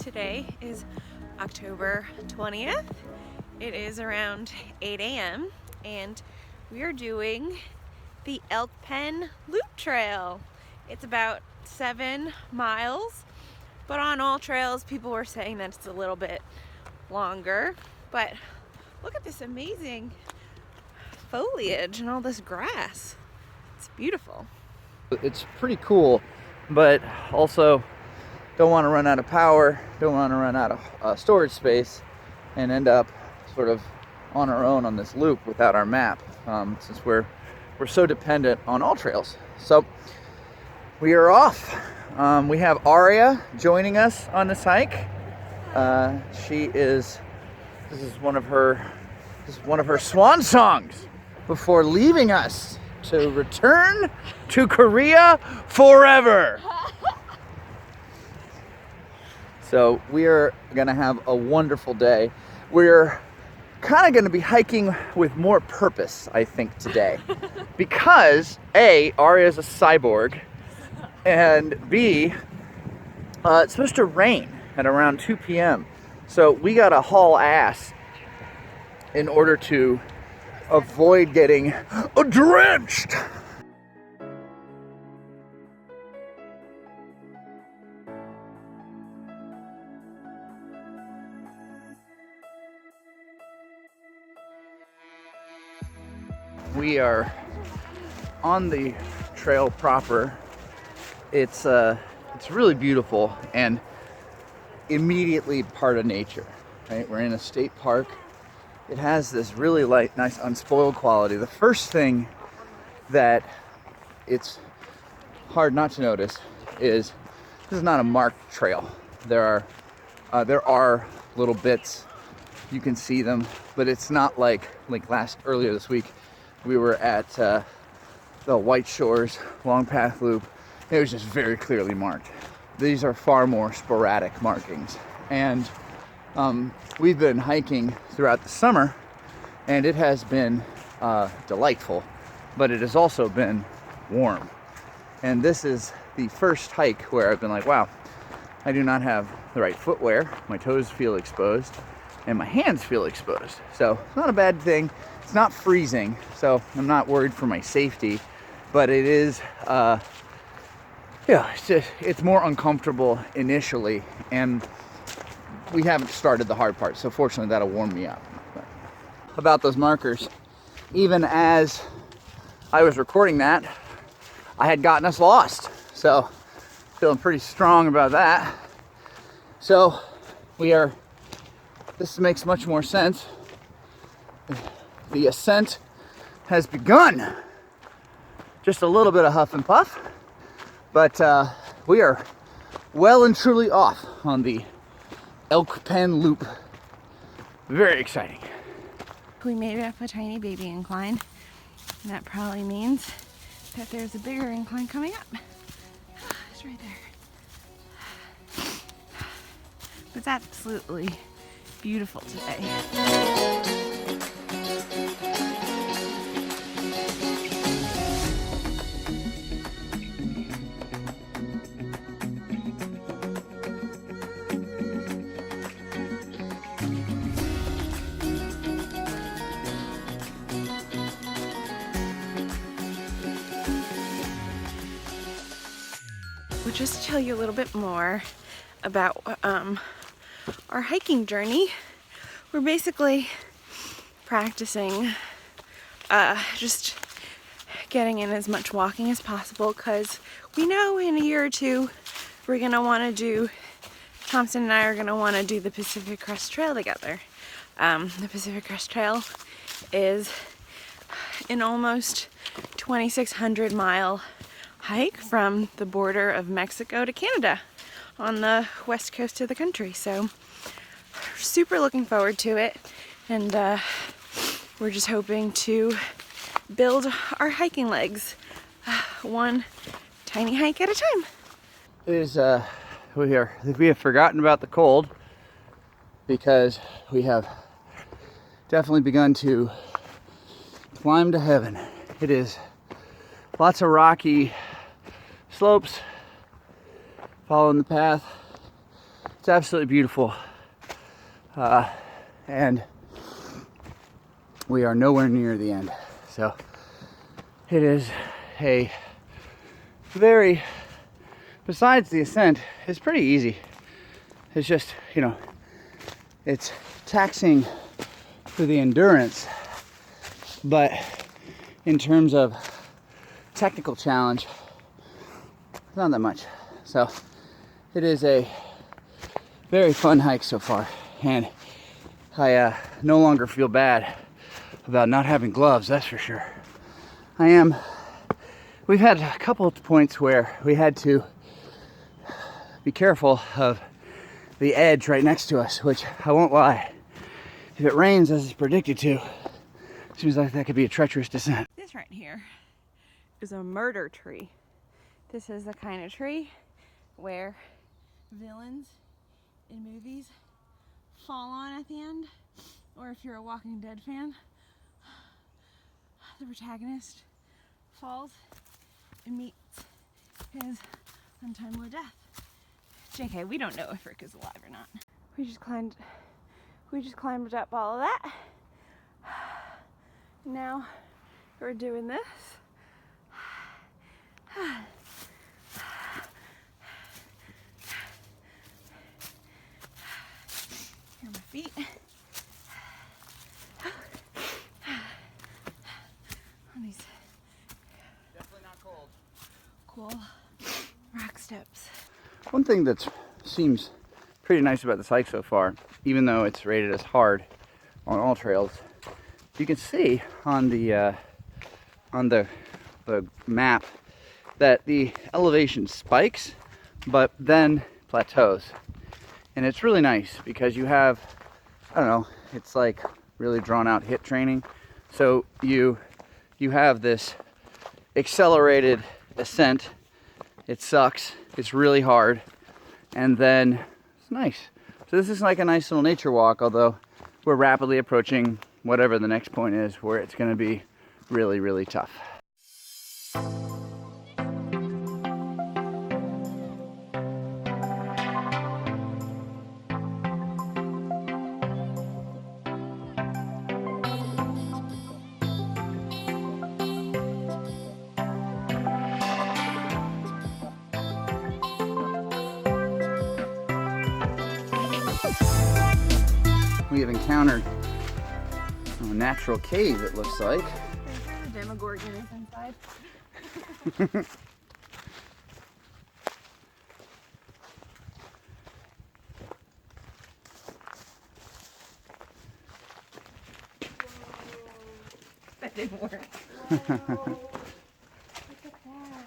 Today is October 20th. It is around 8 a.m. and we are doing the Elk Pen Loop Trail. It's about 7 miles, but on AllTrails people were saying that it's a little bit longer. But look at this amazing foliage and all this grass. It's beautiful. It's pretty cool, but also don't want to run out of power, don't want to run out of storage space and end up sort of on our own on this loop without our map, since we're so dependent on AllTrails. So we are off. We have Aria joining us on this hike. This is one of her swan songs before leaving us to return to Korea forever. So we are gonna have a wonderful day. We're kind of gonna be hiking with more purpose, I think, today. Because A, Aria is a cyborg, and B, it's supposed to rain at around 2 p.m. So we gotta haul ass in order to avoid getting drenched. We are on the trail proper. It's really beautiful and immediately part of nature, right? We're in a state park. It has this really nice unspoiled quality. The first thing that it's hard not to notice is this is not a marked trail. There are little bits, you can see them, but it's not like earlier this week. We were at the White Shores Long Path Loop. It was just very clearly marked. These are far more sporadic markings. And we've been hiking throughout the summer, and it has been delightful, but it has also been warm. And this is the first hike where I've been like, wow, I do not have the right footwear. My toes feel exposed, and my hands feel exposed. So it's not a bad thing. It's not freezing, so I'm not worried for my safety, but it is, it's more uncomfortable initially, and we haven't started the hard part, so fortunately that'll warm me up. But about those markers, even as I was recording that, I had gotten us lost, so feeling pretty strong about that. So this makes much more sense. The ascent has begun. Just a little bit of huff and puff, but we are well and truly off on the Elk Pen Loop. Very exciting. We made it up a tiny baby incline, and that probably means that there's a bigger incline coming up. It's right there. It's absolutely beautiful today. We'll just tell you a little bit more about our hiking journey. We're basically practicing just getting in as much walking as possible, because we know in a year or two we're gonna want to do, Thompson and I are gonna want to do the Pacific Crest Trail together. The Pacific Crest Trail is an almost 2,600 mile hike from the border of Mexico to Canada on the west coast of the country. So super looking forward to it, and we're just hoping to build our hiking legs one tiny hike at a time. It is we have forgotten about the cold, because we have definitely begun to climb to heaven. It is lots of rocky slopes, following the path. It's absolutely beautiful. And we are nowhere near the end. So it is a very, besides the ascent, it's pretty easy. It's just, you know, it's taxing for the endurance, but in terms of technical challenge, not that much. So it is a very fun hike so far, and I no longer feel bad about not having gloves, that's for sure. We've had a couple of points where we had to be careful of the edge right next to us, which I won't lie, if it rains as it's predicted to, seems like that could be a treacherous descent. This right here is a murder tree. This is the kind of tree where villains in movies fall on at the end, or if you're a Walking Dead fan, the protagonist falls and meets his untimely death. JK, we don't know if Rick is alive or not. We just climbed up all of that. Now we're doing this. Here are my feet. On these Definitely not cold. cool rock steps. One thing that seems pretty nice about this hike so far, even though it's rated as hard on AllTrails, you can see on the map that the elevation spikes, but then plateaus. And it's really nice because you have, I don't know, it's like really drawn out HIIT training. So you have this accelerated ascent. It sucks. It's really hard. And then it's nice. So this is like a nice little nature walk, although we're rapidly approaching whatever the next point is where it's going to be really, really tough. We have encountered a natural cave, it looks like. There's a Demogorgon inside. That didn't work. Whoa. Look at that.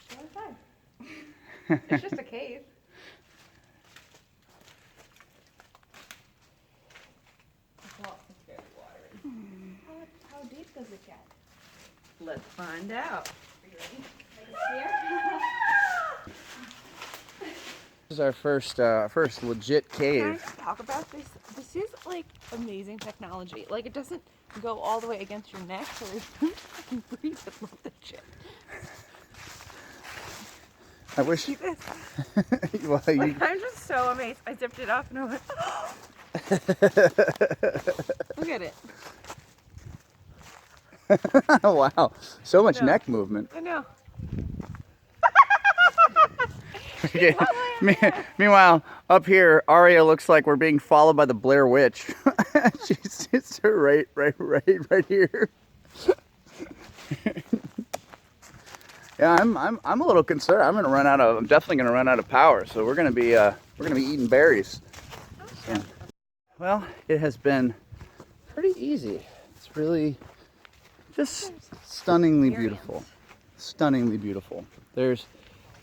Go inside. It's just a cave. There's lots of scary water. How deep does it get? Let's find out. Are you ready? Take a spear? This is our first legit Can I cave. just talk about this? This is like amazing technology. Like it doesn't go all the way against your neck, so you can breathe. I love that shit. I wish. See this? Well, Like, I'm just so amazed. I zipped it up and I went, look at it. Wow, so much No. neck movement. I know. Okay. Meanwhile, up here, Aria looks like we're being followed by the Blair Witch. She sits right here. Yeah, I'm a little concerned. I'm definitely gonna run out of power. So we're gonna be eating berries. So, well, it has been pretty easy. It's really just stunningly beautiful. Stunningly beautiful. There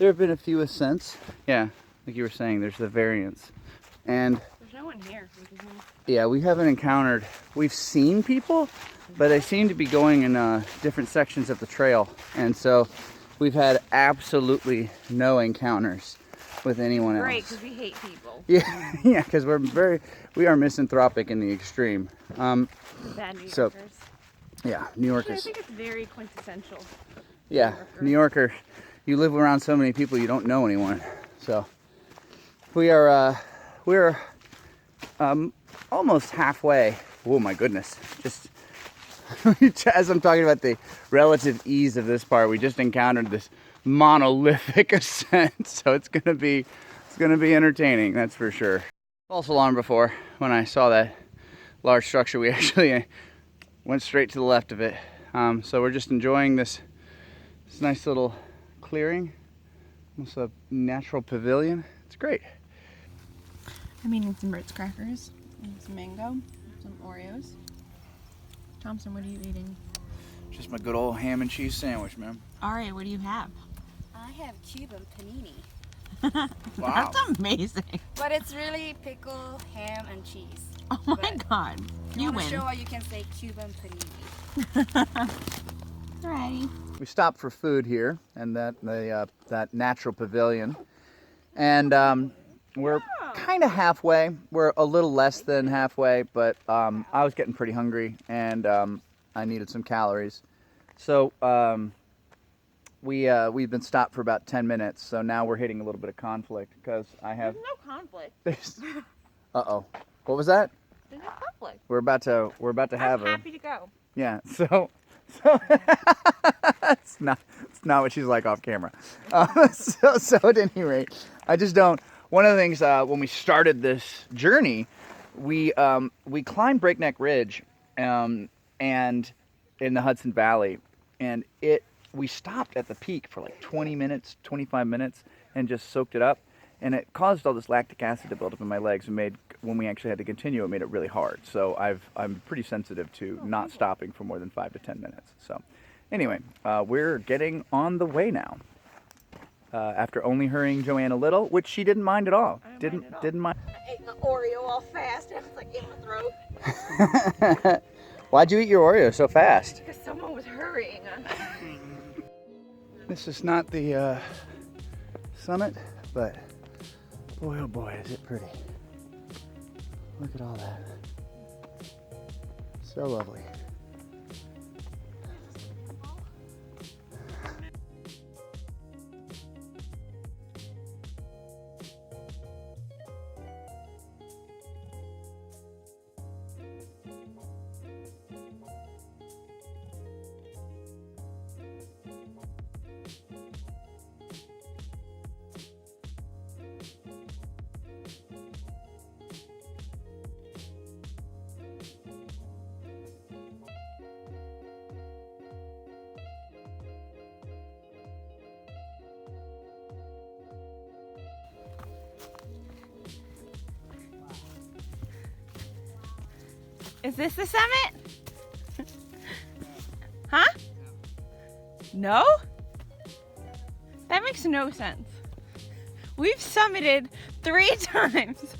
have been a few ascents. Yeah, like you were saying, there's the variance. And There's no one here. yeah, we've seen people, but they seem to be going in different sections of the trail. And so we've had absolutely no encounters with anyone else. Great, because we hate people. Yeah, yeah, because we are misanthropic in the extreme. Bad New Yorkers. So, yeah, New Actually, I Yorkers. think it's very quintessential Yeah, New Yorker. You live around so many people, you don't know anyone. So we're almost halfway. Oh my goodness! Just as I'm talking about the relative ease of this part, we just encountered this monolithic ascent. So it's gonna be entertaining, that's for sure. False alarm before. When I saw that large structure, we actually went straight to the left of it. So we're just enjoying this nice little clearing, almost a natural pavilion. It's great. I'm eating some Ritz crackers and some mango, some Oreos. Thompson, what are you eating? Just my good old ham and cheese sandwich, man. Ari, what do you have? I have Cuban panini. Wow. That's amazing. But it's really pickle, ham, and cheese. Oh my But God. You wanna win. show how you can say Cuban panini. Alrighty. We stopped for food here, and that natural pavilion, and we're kind of halfway. We're a little less than halfway, but I was getting pretty hungry, and I needed some calories. So we've been stopped for about 10 minutes. So now we're hitting a little bit of conflict because I have. There's no conflict. Uh-oh. What was that? There's no conflict. We're about to have I'm happy to go. Yeah. So it's not what she's like off camera. So at any rate, I just don't. One of the things when we started this journey, we climbed Breakneck Ridge, and in the Hudson Valley, and we stopped at the peak for like 20 minutes, 25 minutes, and just soaked it up, and it caused all this lactic acid to build up in my legs, and when we actually had to continue, it made it really hard. So I'm pretty sensitive to not stopping for more than 5 to 10 minutes. So anyway, we're getting on the way now. After only hurrying Joanne a little, which she didn't mind at all. Didn't mind. I ate my Oreo all fast. It was like in my throat. Why'd you eat your Oreo so fast? Because someone was hurrying. This is not the summit, but boy, oh boy, is it pretty. Look at all that. So lovely. Is this the summit? Huh? No? That makes no sense. We've summited 3 times.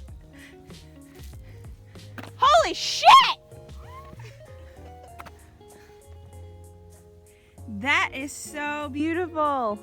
Holy shit! That is so beautiful.